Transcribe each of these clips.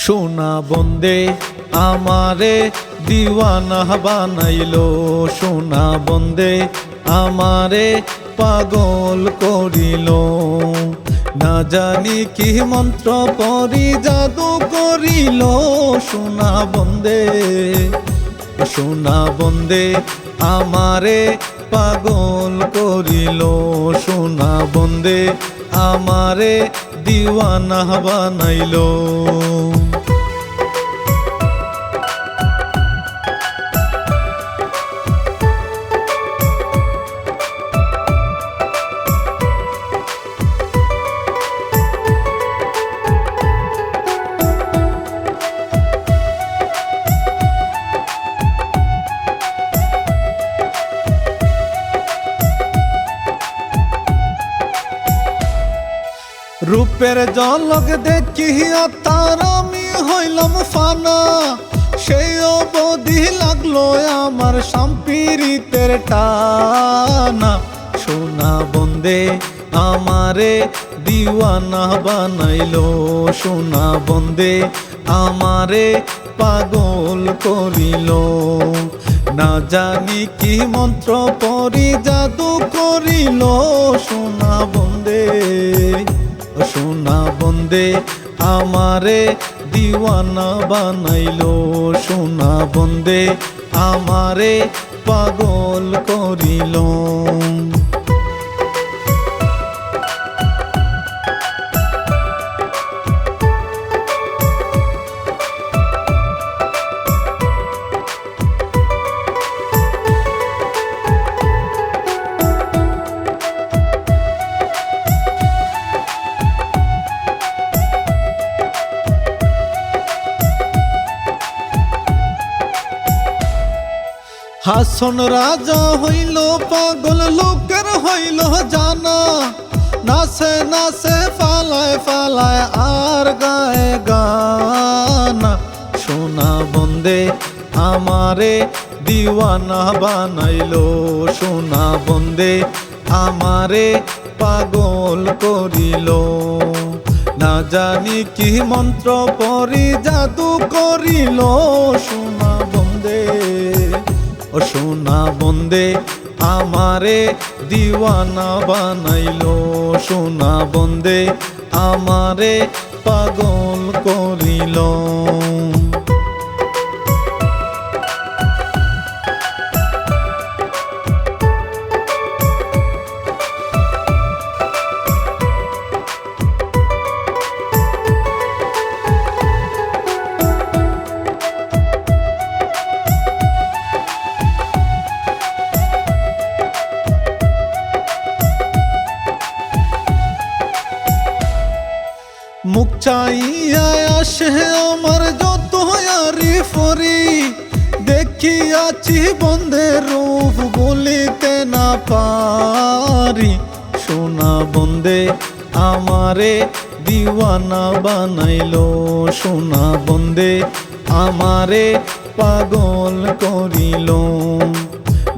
সোনা বন্দে আমারে দিওয়ানা বানাইলো, সোনা বন্দে আমারে পাগল করিল। না জানি কি মন্ত্র পরি জাদু করিল, সোনা বন্দে সোনা বন্দে আমারে পাগল করিল, সোনা বন্দে আমারে দিওয়ানা বানাইলো। রূপের ঝলক দেখিয়া তার আমি হইলাম ফানা, সেই অবধি লাগলো আমার সম্পিরিতের টানা। সোনা বন্দে আমারে দিওয়ানা বানাইলো, সোনা বন্দে আমারে পাগল করিল। না জানি কি মন্ত্র পরি জাদু করিল, সোনা বন্দে সোনা বন্দে আমারে দিওয়ানা বানাইলো, সোনা বন্দে আমারে পাগল করিল। হাসন রাজা হইল পাগল, লোকের হইল জানা, নাচে নাচে ফালায় ফালায় আর গায়ে গানা। সোনা বন্দে আমারে দিওয়ানা বানাইলো, সোনা বন্দে আমারে পাগল করিল। না জানি কি মন্ত্র পরি জাদু করিল, সোনা বন্দে সোনা বন্দে আমারে দিওয়ানা বানাইলো, সোনা বন্দে আমারে পাগল করিল। মুখ চাইয়া আসে আমার যত আরি ফরি, দেখিয়াছি বন্ধের রূপ বলিতে না পারি। সোনা বন্দে আমারে দিওয়ানা বানাইলো, সোনা বন্দে আমারে পাগল করিল।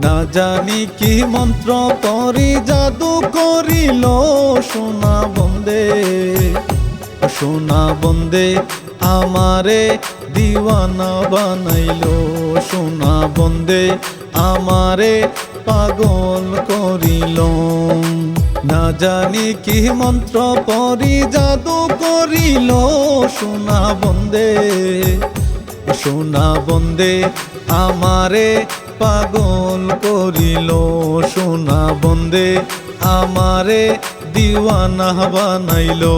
না জানি কি মন্ত্র পরি জাদু করিল, সোনা বন্দে সোনা বন্দে আমারে দিওয়ানা বানাইলো, সোনা বন্দে আমারে পাগল করিল। না জানি কি মন্ত্র পরি জাদু করিল, সোনা বন্দে সোনা বন্দে আমারে পাগল করিল, সোনা বন্দে আমারে দিওয়ানা বানাইলো।